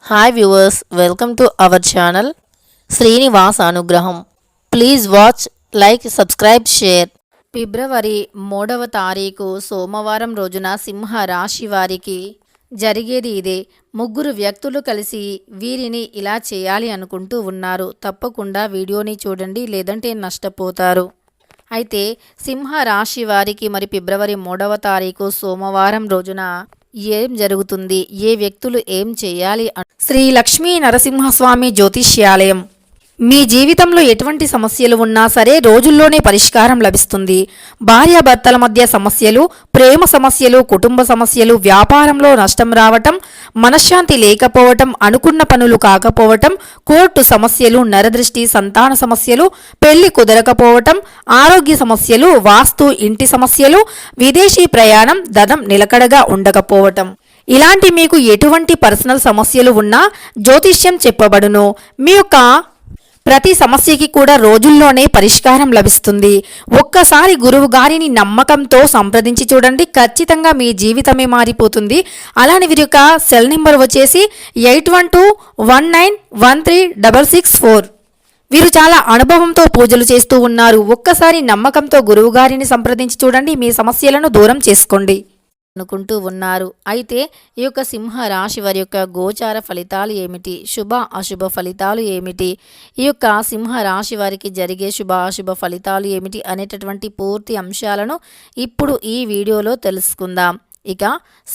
Hi viewers, welcome to our channel Srinivas Anugraham. Please watch, like, subscribe, share. ఫిబ్రవరి 3వ తారీఖు సోమవారం రోజున సింహ రాశి వారికి జరిగేది ఇదే. ముగ్గురు వ్యక్తులు కలిసి వీరిని ఇలా చేయాలి అనుకుంటూ ఉన్నారు. తప్పకుండా వీడియోని చూడండి, లేదంటే నష్టపోతారు. అయితే సింహ రాశి వారికి మరి ఫిబ్రవరి 3వ తారీఖు సోమవారం రోజున ఏం జరుగుతుంది, ఏ వ్యక్తులు ఏం చేయాలి? శ్రీ లక్ష్మీ నరసింహస్వామి జ్యోతిష్యాలయం. మీ జీవితంలో ఎటువంటి సమస్యలు ఉన్నా సరే రోజుల్లోనే పరిష్కారం లభిస్తుంది. భార్యాభర్తల మధ్య సమస్యలు, ప్రేమ సమస్యలు, కుటుంబ సమస్యలు, వ్యాపారంలో నష్టం రావటం, మనశ్శాంతి లేకపోవటం, అనుకున్న పనులు కాకపోవటం, కోర్టు సమస్యలు, నరదృష్టి, సంతాన సమస్యలు, పెళ్లి కుదరకపోవటం, ఆరోగ్య సమస్యలు, వాస్తు, ఇంటి సమస్యలు, విదేశీ ప్రయాణం, ధనం నిలకడగా ఉండకపోవటం, ఇలాంటి మీకు ఎటువంటి పర్సనల్ సమస్యలు ఉన్నా జ్యోతిష్యం చెప్పబడును. మీ యొక్క ప్రతి సమస్యకి కూడా రోజుల్లోనే పరిష్కారం లభిస్తుంది. ఒక్కసారి గురువు గారిని నమ్మకంతో సంప్రదించి చూడండి, ఖచ్చితంగా మీ జీవితమే మారిపోతుంది. అలానే వీరి యొక్క సెల్ నెంబర్ వచ్చేసి 8121913664. వీరు చాలా అనుభవంతో పూజలు చేస్తూ ఉన్నారు. ఒక్కసారి నమ్మకంతో గురువు గారిని సంప్రదించి చూడండి, మీ సమస్యలను దూరం చేసుకోండి అనుకుంటూ ఉన్నారు. అయితే ఈ యొక్క సింహ రాశి వారి యొక్క గోచార ఫలితాలు ఏమిటి, శుభ అశుభ ఫలితాలు ఏమిటి, ఈ యొక్క సింహ రాశి వారికి జరిగే శుభ అశుభ ఫలితాలు ఏమిటి అనేటటువంటి పూర్తి అంశాలను ఇప్పుడు ఈ వీడియోలో తెలుసుకుందాం. ఇక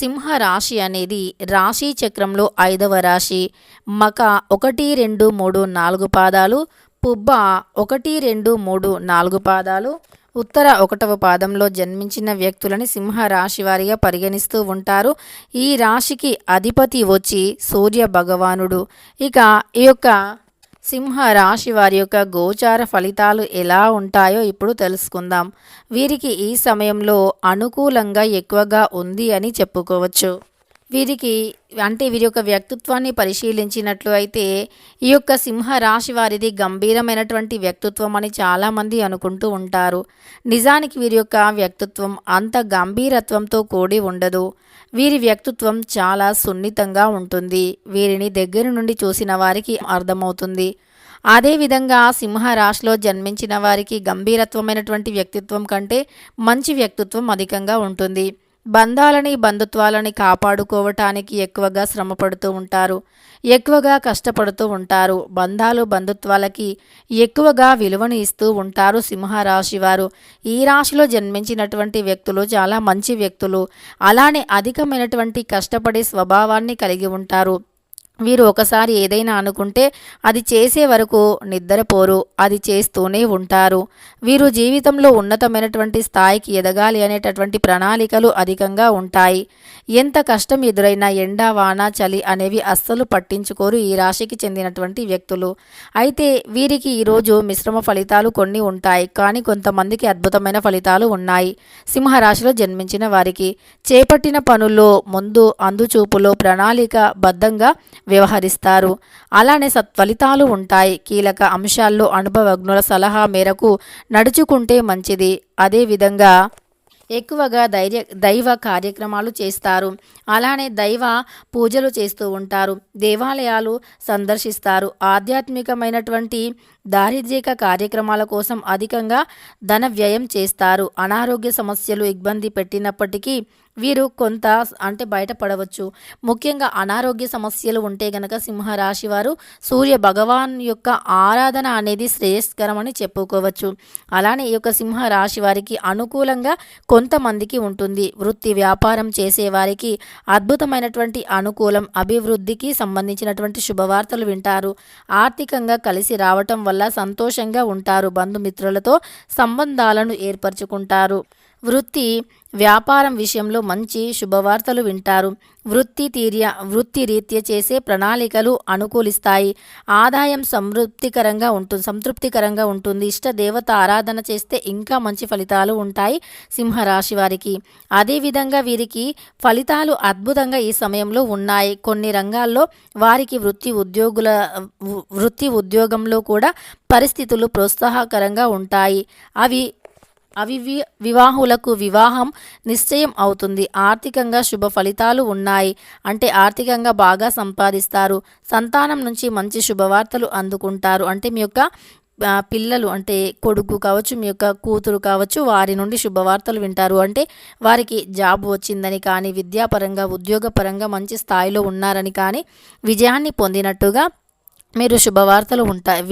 సింహ రాశి అనేది రాశి చక్రంలో 5వ రాశి. మక 1, 2, 3, 4 పాదాలు, పుబ్బ 1, 2, 3, 4 పాదాలు, ఉత్తర 1వ పాదంలో జన్మించిన వ్యక్తులని సింహ రాశి వారిగా పరిగణిస్తూ ఉంటారు. ఈ రాశికి అధిపతి వచ్చి సూర్య భగవానుడు. ఇక ఈ యొక్క సింహ రాశి వారి యొక్క గోచార ఫలితాలు ఎలా ఉంటాయో ఇప్పుడు తెలుసుకుందాం. వీరికి ఈ సమయంలో అనుకూలంగా ఎక్కువగా ఉంది అని చెప్పుకోవచ్చు. వీరికి వీరి యొక్క వ్యక్తిత్వాన్ని పరిశీలించినట్లు అయితే ఈ యొక్క సింహ రాశి వారిది గంభీరమైనటువంటి వ్యక్తిత్వం అని చాలామంది అనుకుంటూ ఉంటారు. నిజానికి వీరి యొక్క వ్యక్తిత్వం అంత గంభీరత్వంతో కూడి ఉండదు. వీరి వ్యక్తిత్వం చాలా సున్నితంగా ఉంటుంది. వీరిని దగ్గర నుండి చూసిన వారికి అర్థమవుతుంది. అదేవిధంగా సింహ రాశిలో జన్మించిన వారికి గంభీరత్వమైనటువంటి వ్యక్తిత్వం కంటే మంచి వ్యక్తిత్వం అధికంగా ఉంటుంది. బంధాలని, బంధుత్వాలని కాపాడుకోవటానికి ఎక్కువగా శ్రమపడుతూ ఉంటారు, ఎక్కువగా కష్టపడుతూ ఉంటారు. బంధాలు, బంధుత్వాలకి ఎక్కువగా విలువను ఇస్తూ ఉంటారు సింహరాశి వారు. ఈ రాశిలో జన్మించినటువంటి వ్యక్తులు చాలా మంచి వ్యక్తులు. అలానే అధికమైనటువంటి కష్టపడే స్వభావాన్ని కలిగి ఉంటారు. వీరు ఒకసారి ఏదైనా అనుకుంటే అది చేసే వరకు నిద్రపోరు, అది చేస్తూనే ఉంటారు. వీరు జీవితంలో ఉన్నతమైనటువంటి స్థాయికి ఎదగాలి అనేటటువంటి ప్రణాళికలు అధికంగా ఉంటాయి. ఎంత కష్టం ఎదురైనా ఎండ, వాన, చలి అనేవి అస్సలు పట్టించుకోరు ఈ రాశికి చెందినటువంటి వ్యక్తులు. అయితే వీరికి ఈరోజు మిశ్రమ ఫలితాలు కొన్ని ఉంటాయి, కానీ కొంతమందికి అద్భుతమైన ఫలితాలు ఉన్నాయి. సింహరాశిలో జన్మించిన వారికి చేపట్టిన పనుల్లో ముందు అందుచూపులో ప్రణాళిక బద్ధంగా వ్యవహరిస్తారు. అలానే సత్ఫలితాలు ఉంటాయి. కీలక అంశాల్లో అనుభవజ్ఞుల సలహా మేరకు నడుచుకుంటే మంచిది. అదేవిధంగా ఎక్కువగా దైవ కార్యక్రమాలు చేస్తారు. అలానే దైవ పూజలు చేస్తూ ఉంటారు. దేవాలయాలు సందర్శిస్తారు. ఆధ్యాత్మికమైనటువంటి దారిద్ర్యక కార్యక్రమాల కోసం అధికంగా ధన వ్యయం చేస్తారు. అనారోగ్య సమస్యలు ఇబ్బంది పెట్టినప్పటికీ వీరు కొంత బయటపడవచ్చు. ముఖ్యంగా అనారోగ్య సమస్యలు ఉంటే గనక సింహరాశి వారు సూర్య భగవాన్ యొక్క ఆరాధన అనేది శ్రేయస్కరమని చెప్పుకోవచ్చు. అలానే ఈ యొక్క సింహరాశి వారికి అనుకూలంగా కొంతమందికి ఉంటుంది. వృత్తి వ్యాపారం చేసేవారికి అద్భుతమైనటువంటి అనుకూలం, అభివృద్ధికి సంబంధించినటువంటి శుభవార్తలు వింటారు. ఆర్థికంగా కలిసి రావటం వల్ల సంతోషంగా ఉంటారు. బంధుమిత్రులతో సంబంధాలను ఏర్పరచుకుంటారు. వృత్తి వ్యాపారం విషయంలో మంచి శుభవార్తలు వింటారు. వృత్తి రీత్యా చేసే ప్రణాళికలు అనుకూలిస్తాయి. ఆదాయం సంతృప్తికరంగా ఉంటుంది. ఇష్ట దేవత ఆరాధన చేస్తే ఇంకా మంచి ఫలితాలు ఉంటాయి సింహరాశి వారికి. అదేవిధంగా వీరికి ఫలితాలు అద్భుతంగా ఈ సమయంలో ఉన్నాయి. కొన్ని రంగాల్లో వారికి వృత్తి ఉద్యోగంలో కూడా పరిస్థితులు ప్రోత్సాహకరంగా ఉంటాయి. అవి వివాహులకు వివాహం నిశ్చయం అవుతుంది. ఆర్థికంగా శుభ ఫలితాలు ఉన్నాయి. అంటే ఆర్థికంగా బాగా సంపాదిస్తారు. సంతానం నుంచి మంచి శుభవార్తలు అందుకుంటారు. అంటే మీ యొక్క పిల్లలు అంటే కొడుకు కావచ్చు, మీ యొక్క కూతురు కావచ్చు, వారి నుండి శుభవార్తలు వింటారు. అంటే వారికి జాబ్ వచ్చిందని కానీ, విద్యాపరంగా ఉద్యోగపరంగా మంచి స్థాయిలో ఉన్నారని కానీ, విజయాన్ని పొందినట్టుగా మీరు శుభవార్తలు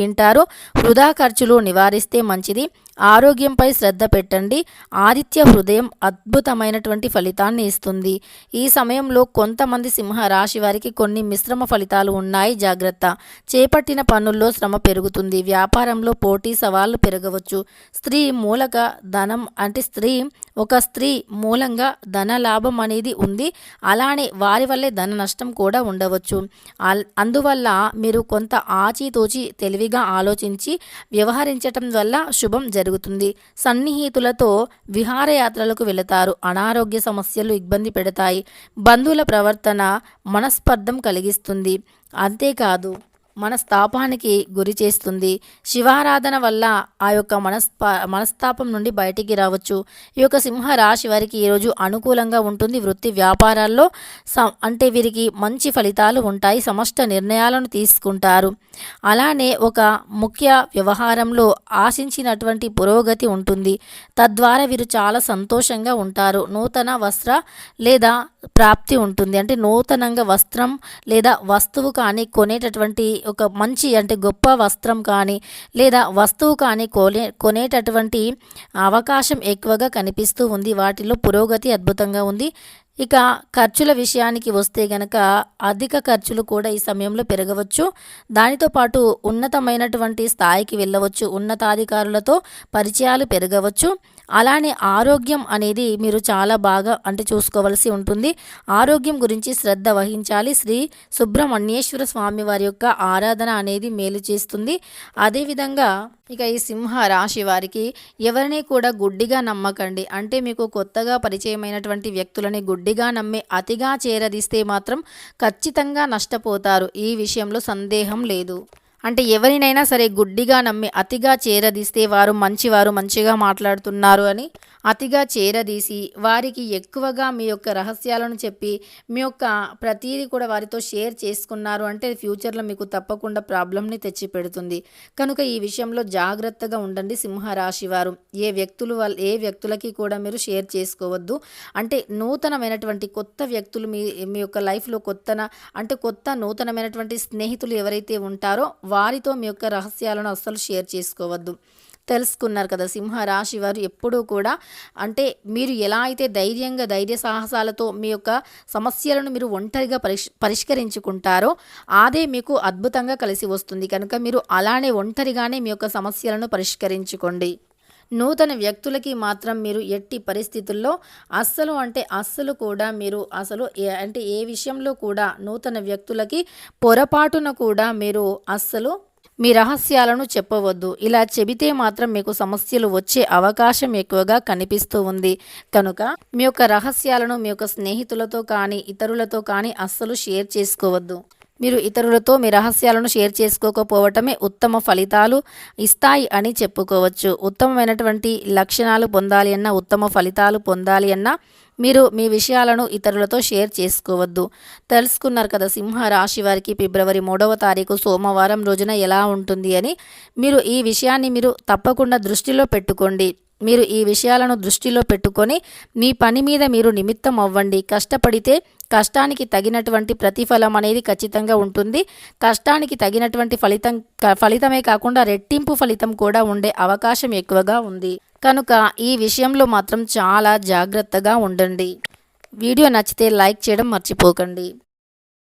వింటారు. వృధా ఖర్చులు నివారిస్తే మంచిది. ఆరోగ్యంపై శ్రద్ధ పెట్టండి. ఆదిత్య హృదయం అద్భుతమైనటువంటి ఫలితాన్ని ఇస్తుంది. ఈ సమయంలో కొంతమంది సింహ రాశి వారికి కొన్ని మిశ్రమ ఫలితాలు ఉన్నాయి. జాగ్రత్త. చేపట్టిన పనుల్లో శ్రమ పెరుగుతుంది. వ్యాపారంలో పోటీ సవాళ్లు పెరగవచ్చు. స్త్రీ మూలంగా ధన లాభం అనేది ఉంది. అలానే వారి వల్లే ధన నష్టం కూడా ఉండవచ్చు. అందువల్ల మీరు కొంత ఆచితూచి తెలివిగా ఆలోచించి వ్యవహరించటం వల్ల శుభం జరుగుతుంది. సన్నిహితులతో విహారయాత్రలకు వెళతారు. అనారోగ్య సమస్యలు ఇబ్బంది పెడతాయి. బంధువుల ప్రవర్తన మనస్పర్ధం కలిగిస్తుంది. అంతేకాదు మనస్తాపానికి గురి చేస్తుంది. శివారాధన వల్ల ఆ యొక్క మనస్తాపం నుండి బయటికి రావచ్చు. ఈ యొక్క సింహ రాశి వారికి ఈరోజు అనుకూలంగా ఉంటుంది. వృత్తి వ్యాపారాల్లో అంటే వీరికి మంచి ఫలితాలు ఉంటాయి. సమష్ట నిర్ణయాలను తీసుకుంటారు. అలానే ఒక ముఖ్య వ్యవహారంలో ఆశించినటువంటి పురోగతి ఉంటుంది. తద్వారా వీరు చాలా సంతోషంగా ఉంటారు. నూతన వస్త్ర లేదా ప్రాప్తి ఉంటుంది. అంటే నూతనంగా వస్త్రం లేదా వస్తువు కానీ కొనేటటువంటి ఒక మంచి అంటే గొప్ప వస్త్రం కానీ లేదా వస్తువు కానీ కొనేటటువంటి అవకాశం ఎక్కువగా కనిపిస్తూ ఉంది. వాటిలో పురోగతి అద్భుతంగా ఉంది. ఇక ఖర్చుల విషయానికి వస్తే గనక అధిక ఖర్చులు కూడా ఈ సమయంలో పెరగవచ్చు. దానితో పాటు ఉన్నతమైనటువంటి స్థాయికి వెళ్ళవచ్చు. ఉన్నతాధికారులతో పరిచయాలు పెరగవచ్చు. అలానే ఆరోగ్యం అనేది మీరు చాలా బాగా అంటే చూసుకోవాల్సి ఉంటుంది. ఆరోగ్యం గురించి శ్రద్ధ వహించాలి. శ్రీ సుబ్రహ్మణ్యేశ్వర స్వామి వారి యొక్క ఆరాధన అనేది మేలు చేస్తుంది. అదేవిధంగా ఇక ఈ సింహ రాశి వారికి ఎవరిని కూడా గుడ్డిగా నమ్మకండి. అంటే మీకు కొత్తగా పరిచయమైనటువంటి వ్యక్తులని గుడ్డిగా నమ్మి అతిగా చేరదీస్తే మాత్రం ఖచ్చితంగా నష్టపోతారు. ఈ విషయంలో సందేహం లేదు. అంటే ఎవరినైనా సరే గుడ్డిగా నమ్మి అతిగా చేరదీస్తే వారు మంచిగా మాట్లాడుతున్నారు అని అతిగా చేరదీసి వారికి ఎక్కువగా మీ యొక్క రహస్యాలను చెప్పి మీ యొక్క ప్రతీది కూడా వారితో షేర్ చేసుకున్నారు అంటే ఫ్యూచర్లో మీకు తప్పకుండా ప్రాబ్లంని తెచ్చిపెడుతుంది. కనుక ఈ విషయంలో జాగ్రత్తగా ఉండండి సింహరాశి వారు. ఏ వ్యక్తులకి కూడా మీరు షేర్ చేసుకోవద్దు. అంటే నూతనమైనటువంటి కొత్త వ్యక్తులు మీ యొక్క లైఫ్లో కొత్త నూతనమైనటువంటి స్నేహితులు ఎవరైతే ఉంటారో వారితో మీ యొక్క రహస్యాలను అస్సలు షేర్ చేసుకోవద్దు. తెలుసుకున్నారు కదా సింహరాశి వారు ఎప్పుడూ కూడా అంటే మీరు ఎలా అయితే ధైర్య సాహసాలతో మీ యొక్క సమస్యలను మీరు ఒంటరిగా పరిష్కరించుకుంటారో అదే మీకు అద్భుతంగా కలిసి వస్తుంది. కనుక మీరు అలానే ఒంటరిగానే మీ యొక్క సమస్యలను పరిష్కరించుకోండి. నూతన వ్యక్తులకి మాత్రం మీరు ఎట్టి పరిస్థితుల్లో అస్సలు కూడా మీరు ఏ విషయంలో కూడా నూతన వ్యక్తులకి పొరపాటున కూడా మీరు మీ రహస్యాలను చెప్పవద్దు. ఇలా చెబితే మాత్రం మీకు సమస్యలు వచ్చే అవకాశం ఎక్కువగా కనిపిస్తూ ఉంది. కనుక మీ యొక్క రహస్యాలను మీ యొక్క స్నేహితులతో కానీ ఇతరులతో కానీ అస్సలు షేర్ చేసుకోవద్దు. మీరు ఇతరులతో మీ రహస్యాలను షేర్ చేసుకోకపోవటమే ఉత్తమ ఫలితాలు ఇస్తాయి అని చెప్పుకోవచ్చు. ఉత్తమమైనటువంటి లక్షణాలు పొందాలి అన్నా, ఉత్తమ ఫలితాలు పొందాలి అన్నా మీరు మీ విషయాలను ఇతరులతో షేర్ చేసుకోవద్దు. తెలుసుకున్నారు కదా సింహ రాశి వారికి ఫిబ్రవరి 3వ తారీఖు సోమవారం రోజున ఎలా ఉంటుంది అని. మీరు ఈ విషయాన్ని మీరు తప్పకుండా దృష్టిలో పెట్టుకోండి. మీరు ఈ విషయాలను దృష్టిలో పెట్టుకొని మీ పని మీద మీరు నిమిత్తం అవ్వండి. కష్టపడితే కష్టానికి తగినటువంటి ప్రతిఫలం అనేది ఖచ్చితంగా ఉంటుంది. కష్టానికి తగినటువంటి ఫలితమే కాకుండా రెట్టింపు ఫలితం కూడా ఉండే అవకాశం ఎక్కువగా ఉంది. కనుక ఈ విషయంలో మాత్రం చాలా జాగ్రత్తగా ఉండండి. వీడియో నచ్చితే లైక్ చేయడం మర్చిపోకండి.